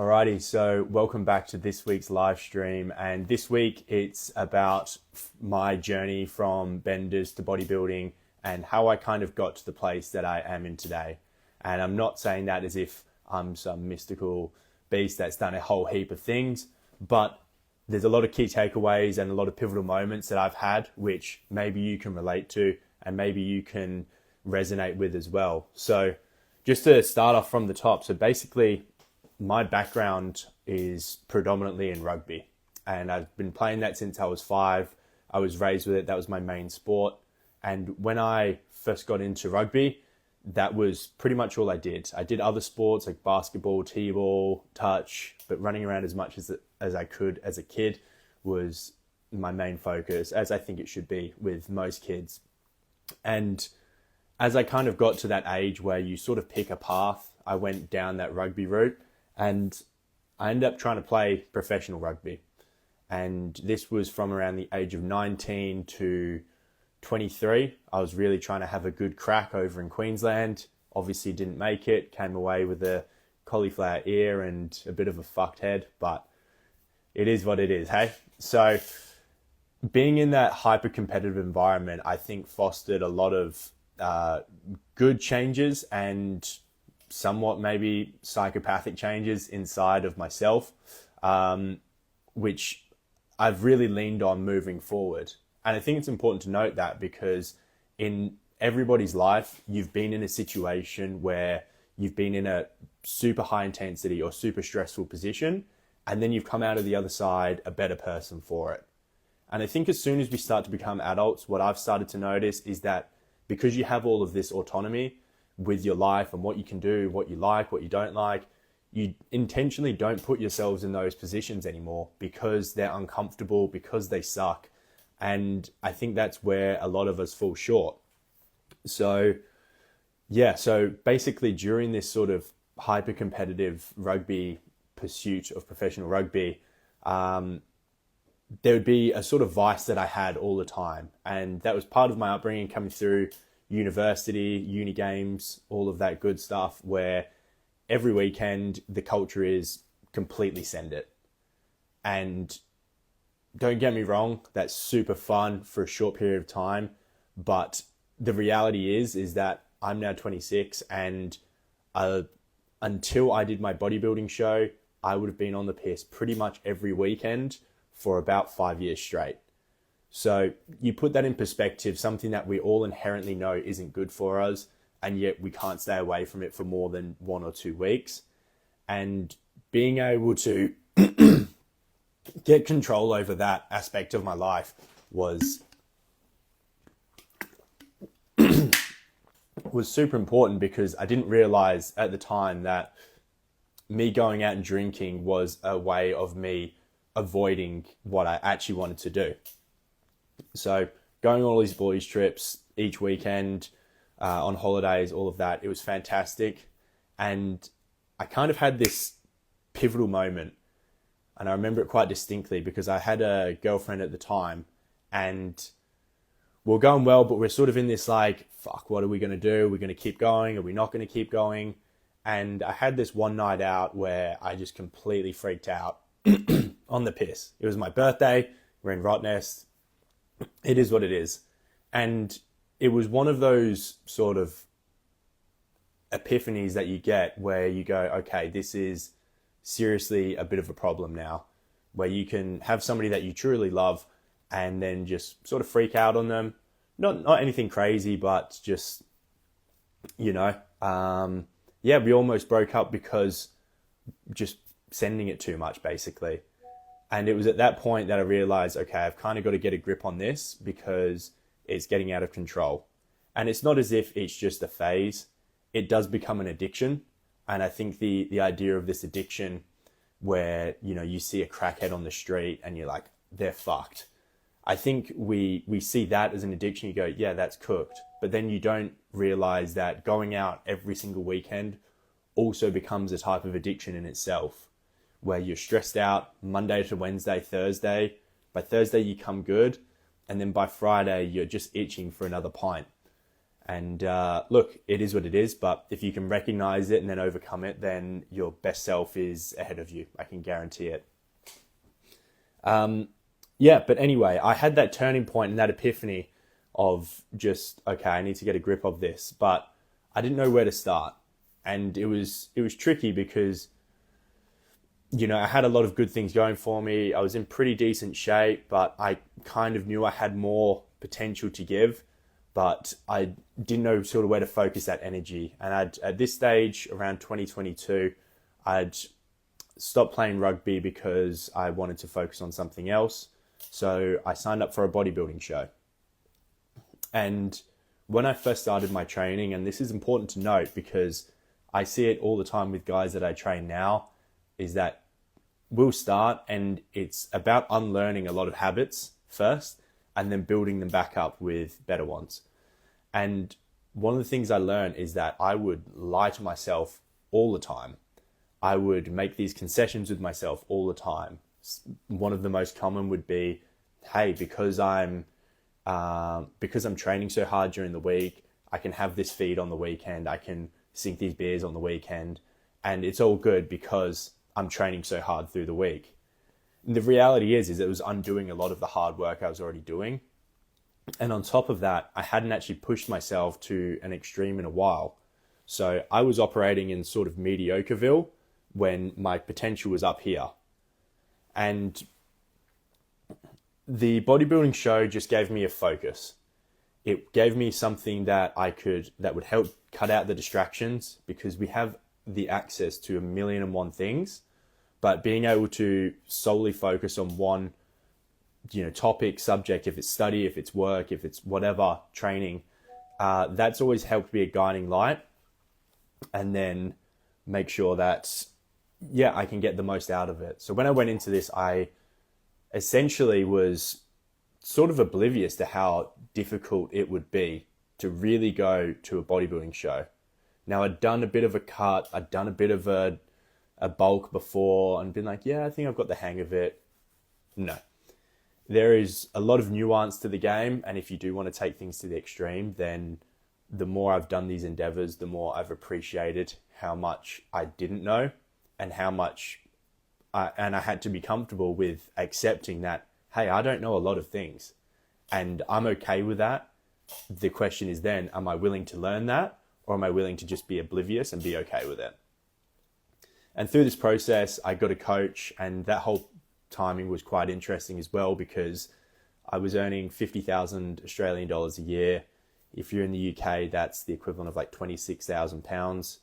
Alrighty, so welcome back to this week's live stream. And this week it's about my journey from benders to bodybuilding and how I kind of got to the place that I am in today. And I'm not saying that as if I'm some mystical beast that's done a whole heap of things, but there's a lot of key takeaways and a lot of pivotal moments that I've had, which maybe you can relate to and maybe you can resonate with as well. So just to start off from the top, so basically my background is predominantly in rugby, and I've been playing that since I was 5. I was raised with it. That was my main sport. And when I first got into rugby, that was pretty much all I did. I did other sports like basketball, t-ball, touch, but running around as much as I could as a kid was my main focus, as I think it should be with most kids. And as I kind of got to that age where you sort of pick a path, I went down that rugby route. And I ended up trying to play professional rugby. And this was from around the age of 19 to 23. I was really trying to have a good crack over in Queensland. Obviously didn't make it. Came away with a cauliflower ear and a bit of a fucked head. But it is what it is, hey? So being in that hyper-competitive environment, I think fostered a lot of good changes and somewhat maybe psychopathic changes inside of myself, which I've really leaned on moving forward. And I think it's important to note that because in everybody's life, you've been in a situation where you've been in a super high intensity or super stressful position, and then you've come out of the other side a better person for it. And I think as soon as we start to become adults, what I've started to notice is that because you have all of this autonomy with your life and what you can do, what you like, what you don't like, you intentionally don't put yourselves in those positions anymore because they're uncomfortable, because they suck. And I think that's where a lot of us fall short. So basically during this sort of hyper-competitive rugby pursuit of professional rugby, there would be a sort of vice that I had all the time. And that was part of my upbringing coming through university, uni games, all of that good stuff, where every weekend the culture is completely send it. And don't get me wrong, that's super fun for a short period of time. But the reality is that I'm now 26 and until I did my bodybuilding show, I would have been on the piss pretty much every weekend for about 5 years straight. So you put that in perspective, something that we all inherently know isn't good for us, and yet we can't stay away from it for more than 1 or 2 weeks. And being able to get control over that aspect of my life was super important, because I didn't realize at the time that me going out and drinking was a way of me avoiding what I actually wanted to do. So going on all these boys trips each weekend, on holidays, all of that, it was fantastic. And I kind of had this pivotal moment, and I remember it quite distinctly because I had a girlfriend at the time and we're going well, but we're sort of in this like, fuck, what are we going to do? Are we going to keep going? Are we not going to keep going? And I had this one night out where I just completely freaked out on the piss. It was my birthday. We're in Rottnest. It is what it is. And it was one of those sort of epiphanies that you get where you go, okay, this is seriously a bit of a problem now, where you can have somebody that you truly love and then just sort of freak out on them. Not anything crazy, but just, we almost broke up because just sending it too much, basically. And it was at that point that I realized, okay, I've kind of got to get a grip on this because it's getting out of control. And it's not as if it's just a phase. It does become an addiction. And I think the idea of this addiction where, you see a crackhead on the street and you're like, they're fucked. I think we see that as an addiction. You go, yeah, that's cooked. But then you don't realize that going out every single weekend also becomes a type of addiction in itself, where you're stressed out Monday to Wednesday, Thursday. By Thursday, you come good. And then by Friday, you're just itching for another pint. And look, it is what it is, but if you can recognize it and then overcome it, then your best self is ahead of you. I can guarantee it. Yeah, but anyway, I had that turning point and that epiphany of just, okay, I need to get a grip of this, but I didn't know where to start. And it was tricky because, I had a lot of good things going for me. I was in pretty decent shape, but I kind of knew I had more potential to give, but I didn't know sort of where to focus that energy. And at this stage, around 2022, I'd stopped playing rugby because I wanted to focus on something else. So I signed up for a bodybuilding show. And when I first started my training, and this is important to note because I see it all the time with guys that I train now, is that we'll start and it's about unlearning a lot of habits first and then building them back up with better ones. And one of the things I learned is that I would lie to myself all the time. I would make these concessions with myself all the time. One of the most common would be, hey, because I'm training so hard during the week, I can have this feed on the weekend, I can sink these beers on the weekend, and it's all good because I'm training so hard through the week. And the reality is it was undoing a lot of the hard work I was already doing. And on top of that, I hadn't actually pushed myself to an extreme in a while. So I was operating in sort of mediocreville when my potential was up here. And the bodybuilding show just gave me a focus. It gave me something that would help cut out the distractions, because we have the access to 1,000,001 things, but being able to solely focus on one, topic, subject, if it's study, if it's work, if it's whatever, training, that's always helped be a guiding light. And then make sure that, I can get the most out of it. So when I went into this, I essentially was sort of oblivious to how difficult it would be to really go to a bodybuilding show. Now, I'd done a bit of a cut, I'd done a bit of a bulk before and been like, yeah, I think I've got the hang of it. No. There is a lot of nuance to the game, and if you do want to take things to the extreme, then the more I've done these endeavors, the more I've appreciated how much I didn't know and how much and I had to be comfortable with accepting that, hey, I don't know a lot of things and I'm okay with that. The question is then, am I willing to learn that, or am I willing to just be oblivious and be okay with it? And through this process, I got a coach, and that whole timing was quite interesting as well, because I was earning 50,000 Australian dollars a year. If you're in the UK, that's the equivalent of like 26,000 pounds.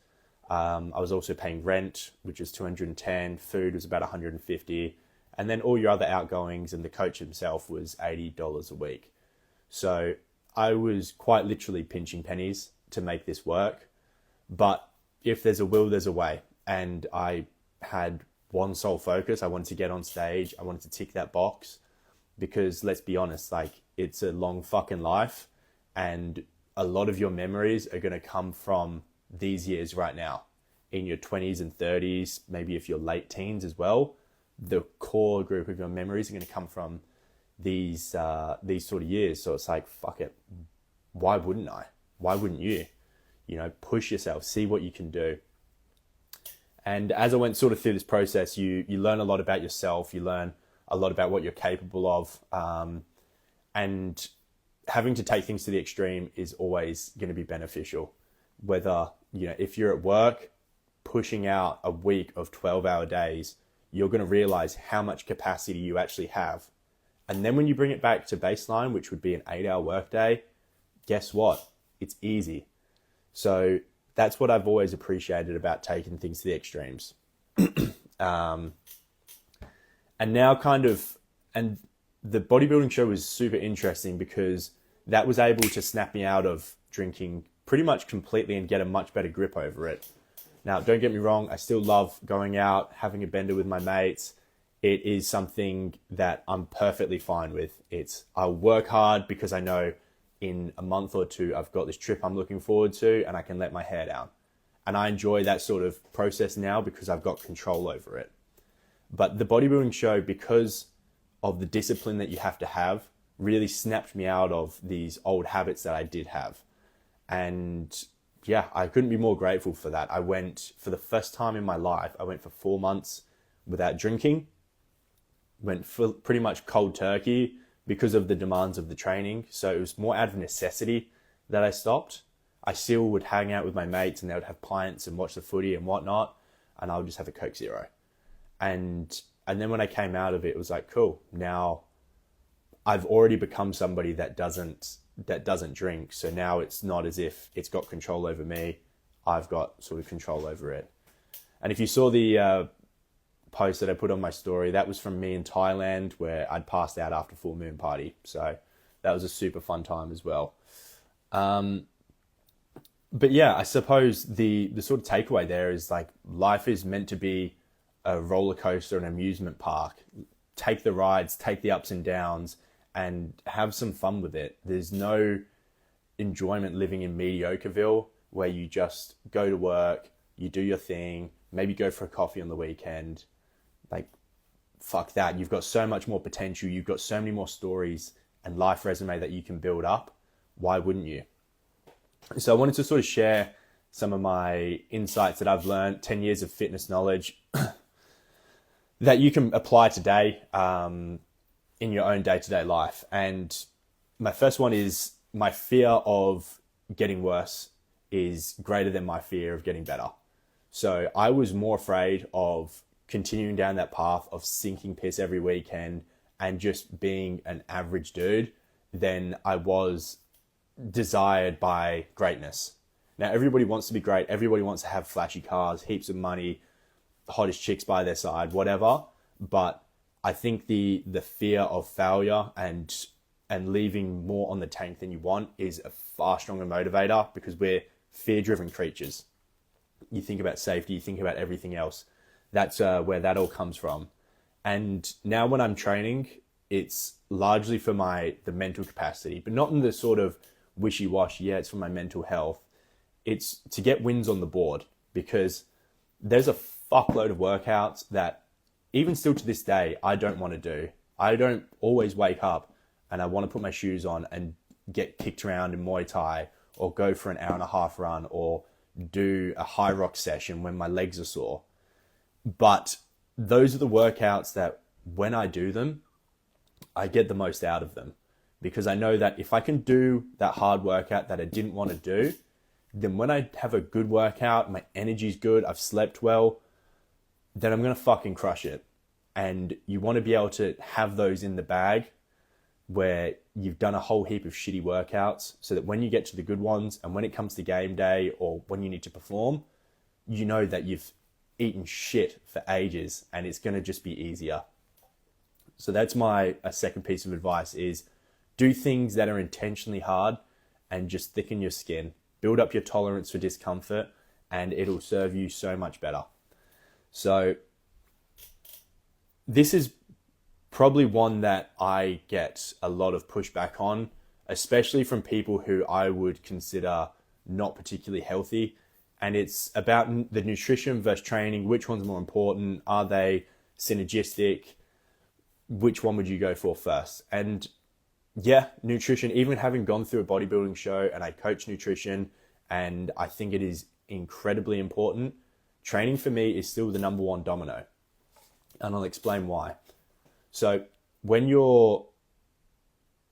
I was also paying rent, which is 210. Food was about 150. And then all your other outgoings, and the coach himself was $80 a week. So I was quite literally pinching pennies to make this work. But if there's a will, there's a way. And I had one sole focus. I wanted to get on stage. I wanted to tick that box, because let's be honest, like, it's a long fucking life, and a lot of your memories are going to come from these years right now, in your 20s and 30s, maybe if you're late teens as well. The core group of your memories are going to come from these sort of years. So it's like, fuck it. Why wouldn't I? Why wouldn't you? Push yourself, see what you can do. And as I went sort of through this process, you learn a lot about yourself. You learn a lot about what you're capable of. And having to take things to the extreme is always going to be beneficial. Whether, if you're at work, pushing out a week of 12-hour days, you're going to realize how much capacity you actually have. And then when you bring it back to baseline, which would be an 8-hour workday, guess what? It's easy. So that's what I've always appreciated about taking things to the extremes. And now and the bodybuilding show was super interesting, because that was able to snap me out of drinking pretty much completely and get a much better grip over it. Now, don't get me wrong, I still love going out, having a bender with my mates. It is something that I'm perfectly fine with. I'll work hard because I know in a month or two, I've got this trip I'm looking forward to, and I can let my hair down. And I enjoy that sort of process now because I've got control over it. But the bodybuilding show, because of the discipline that you have to have, really snapped me out of these old habits that I did have. And yeah, I couldn't be more grateful for that. I went, for the first time in my life, I went for 4 months without drinking, went for pretty much cold turkey because of the demands of the training. So it was more out of necessity that I stopped. I still would hang out with my mates and they would have pints and watch the footy and whatnot, and I would just have a Coke Zero. And then when I came out of it, it was like, cool, now I've already become somebody that doesn't drink. So now it's not as if it's got control over me. I've got sort of control over it. And if you saw the post that I put on my story, that was from me in Thailand, where I'd passed out after full moon party. So that was a super fun time as well. But yeah, I suppose the sort of takeaway there is like, life is meant to be a roller coaster, an amusement park. Take the rides, take the ups and downs, and have some fun with it. There's no enjoyment living in Mediocreville, where you just go to work, you do your thing, maybe go for a coffee on the weekend. Like, fuck that. You've got so much more potential. You've got so many more stories and life resume that you can build up. Why wouldn't you? So I wanted to sort of share some of my insights that I've learned, 10 years of fitness knowledge that you can apply today in your own day-to-day life. And my first one is, my fear of getting worse is greater than my fear of getting better. So I was more afraid of continuing down that path of sinking piss every weekend and just being an average dude than I was desired by greatness. Now, everybody wants to be great. Everybody wants to have flashy cars, heaps of money, hottest chicks by their side, whatever. But I think the fear of failure and leaving more on the tank than you want is a far stronger motivator, because we're fear-driven creatures. You think about safety, you think about everything else. That's where that all comes from. And now when I'm training, it's largely for the mental capacity, but not in the sort of wishy-washy, yeah, it's for my mental health. It's to get wins on the board, because there's a fuckload of workouts that even still to this day, I don't want to do. I don't always wake up and I want to put my shoes on and get kicked around in Muay Thai, or go for an 1.5 hour run, or do a high rock session when my legs are sore. But those are the workouts that when I do them, I get the most out of them, because I know that if I can do that hard workout that I didn't want to do, then when I have a good workout, my energy's good, I've slept well, then I'm going to fucking crush it. And you want to be able to have those in the bag where you've done a whole heap of shitty workouts, so that when you get to the good ones and when it comes to game day or when you need to perform, you know that you've eaten shit for ages and it's going to just be easier. So that's my second piece of advice is, do things that are intentionally hard and just thicken your skin. Build up your tolerance for discomfort, and it'll serve you so much better. So this is probably one that I get a lot of pushback on, especially from people who I would consider not particularly healthy. And it's about the nutrition versus training. Which one's more important? Are they synergistic? Which one would you go for first? And yeah, nutrition, even having gone through a bodybuilding show and I coach nutrition, and I think it is incredibly important, training for me is still the number one domino. And I'll explain why. So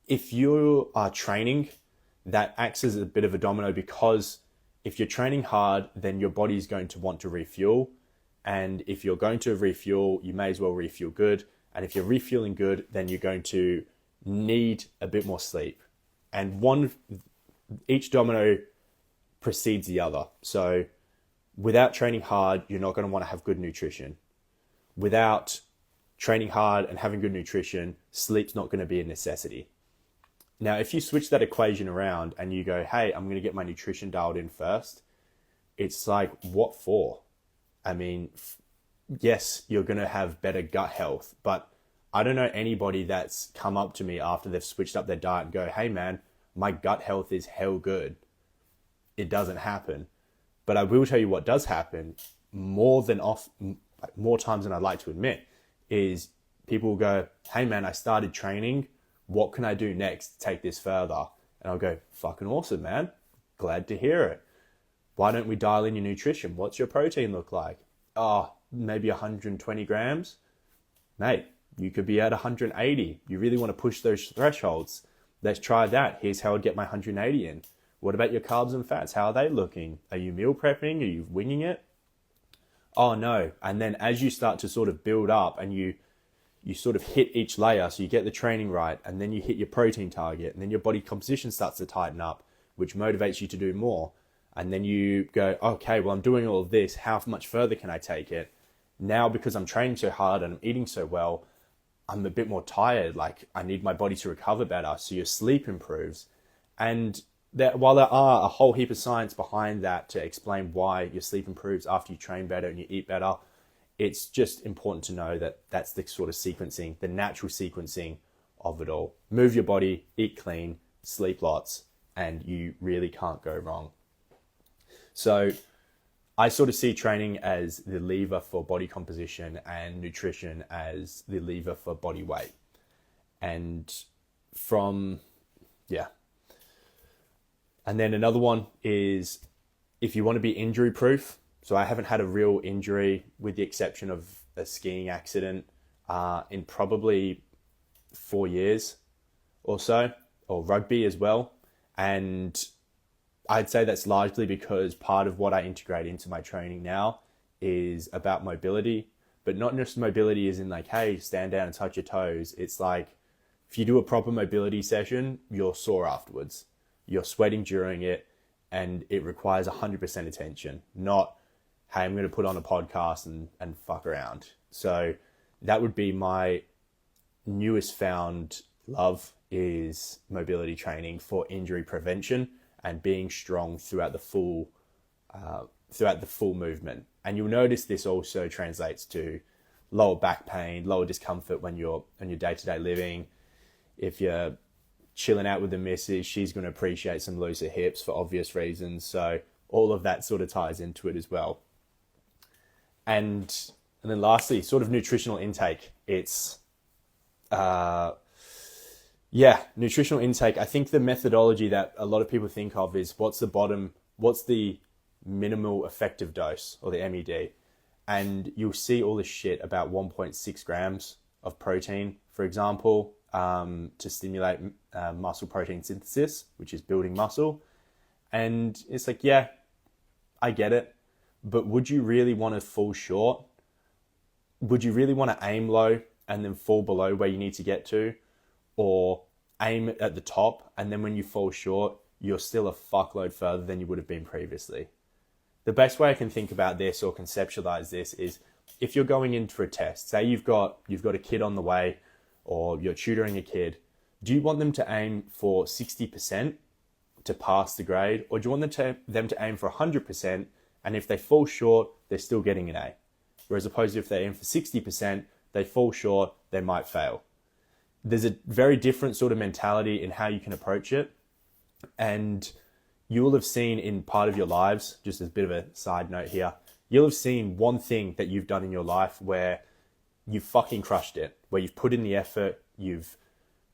if you are training, that acts as a bit of a domino, because if you're training hard, then your body is going to want to refuel. And if you're going to refuel, you may as well refuel good. And if you're refueling good, then you're going to need a bit more sleep. And each domino precedes the other. So without training hard, you're not going to want to have good nutrition. Without training hard and having good nutrition, sleep's not going to be a necessity. Now, if you switch that equation around and you go, hey, I'm going to get my nutrition dialed in first, it's like, what for? I mean, yes, you're going to have better gut health, but I don't know anybody that's come up to me after they've switched up their diet and go, hey man, my gut health is hell good. It doesn't happen. But I will tell you what does happen more times than I'd like to admit, is people will go, hey man, I started training. What can I do next to take this further? And I'll go, fucking awesome, man. Glad to hear it. Why don't we dial in your nutrition? What's your protein look like? Oh, maybe 120 grams. Mate, you could be at 180. You really want to push those thresholds. Let's try that. Here's how I'd get my 180 in. What about your carbs and fats? How are they looking? Are you meal prepping? Are you winging it? Oh no. And then as you start to sort of build up and you sort of hit each layer, so you get the training right, and then you hit your protein target, and then your body composition starts to tighten up, which motivates you to do more. And then you go, okay, well, I'm doing all of this. How much further can I take it? Now, because I'm training so hard and I'm eating so well, I'm a bit more tired. Like, I need my body to recover better. So your sleep improves. And while there are a whole heap of science behind that to explain why your sleep improves after you train better and you eat better, it's just important to know that that's the sort of sequencing, the natural sequencing of it all. Move your body, eat clean, sleep lots, and you really can't go wrong. So I sort of see training as the lever for body composition and nutrition as the lever for body weight. And And then another one is if you want to be injury proof. So I haven't had a real injury with the exception of a skiing accident in probably 4 years or so, or rugby as well. And I'd say that's largely because part of what I integrate into my training now is about mobility, but not just mobility as in like, hey, stand down and touch your toes. It's like, if you do a proper mobility session, you're sore afterwards. You're sweating during it, and it requires 100% attention, not, hey, I'm going to put on a podcast and fuck around. So that would be my newest found love, is mobility training for injury prevention and being strong throughout the full movement. And you'll notice this also translates to lower back pain, lower discomfort when you're on your day-to-day living. If you're chilling out with the missus, she's going to appreciate some looser hips for obvious reasons. So all of that sort of ties into it as well. And then lastly, sort of nutritional intake. It's nutritional intake. I think the methodology that a lot of people think of is what's the minimal effective dose, or the MED. And you'll see all this shit about 1.6 grams of protein, for example, to stimulate muscle protein synthesis, which is building muscle. And it's like, yeah, I get it. But would you really want to fall short? Would you really want to aim low and then fall below where you need to get to? Or aim at the top, and then when you fall short, you're still a fuckload further than you would have been previously? The best way I can think about this or conceptualize this is, if you're going in for a test, say you've got a kid on the way, or you're tutoring a kid, do you want them to aim for 60% to pass the grade, or do you want them to aim for 100%, and if they fall short, they're still getting an A? Whereas opposed to if they aim for 60%, they fall short, they might fail. There's a very different sort of mentality in how you can approach it. And you will have seen in part of your lives, just as a bit of a side note here, you'll have seen one thing that you've done in your life where you've fucking crushed it, where you've put in the effort, you've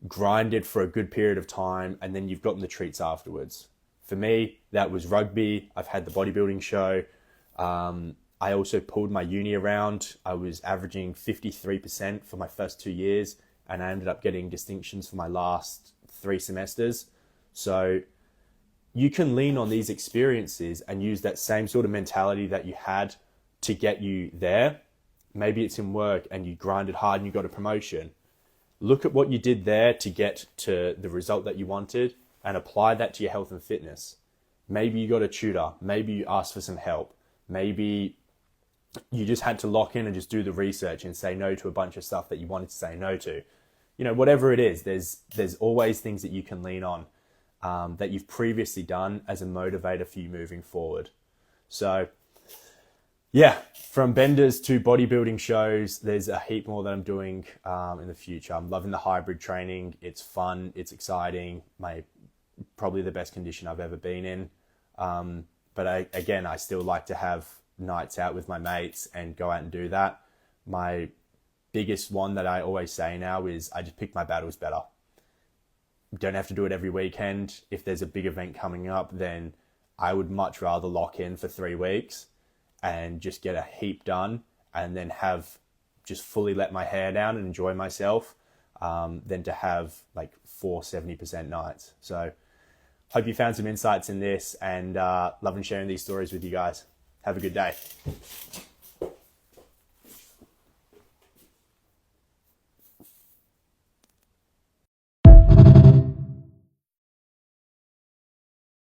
grinded for a good period of time, and then you've gotten the treats afterwards. For me, that was rugby. I've had the bodybuilding show. I also pulled my uni around. I was averaging 53% for my first 2 years, and I ended up getting distinctions for my last 3 semesters. So you can lean on these experiences and use that same sort of mentality that you had to get you there. Maybe it's in work and you grinded hard and you got a promotion. Look at what you did there to get to the result that you wanted and apply that to your health and fitness. Maybe you got a tutor. Maybe you asked for some help. Maybe you just had to lock in and just do the research and say no to a bunch of stuff that you wanted to say no to. You know, whatever it is, there's always things that you can lean on that you've previously done as a motivator for you moving forward. So yeah, from benders to bodybuilding shows, there's a heap more that I'm doing in the future. I'm loving the hybrid training. It's fun. It's exciting. Probably the best condition I've ever been in. But I still like to have nights out with my mates and go out and do that. My biggest one that I always say now is I just pick my battles better. Don't have to do it every weekend. If there's a big event coming up, then I would much rather lock in for 3 weeks and just get a heap done and then have just fully let my hair down and enjoy myself than to have like 4 70% nights. So hope you found some insights in this, and loving sharing these stories with you guys. Have a good day.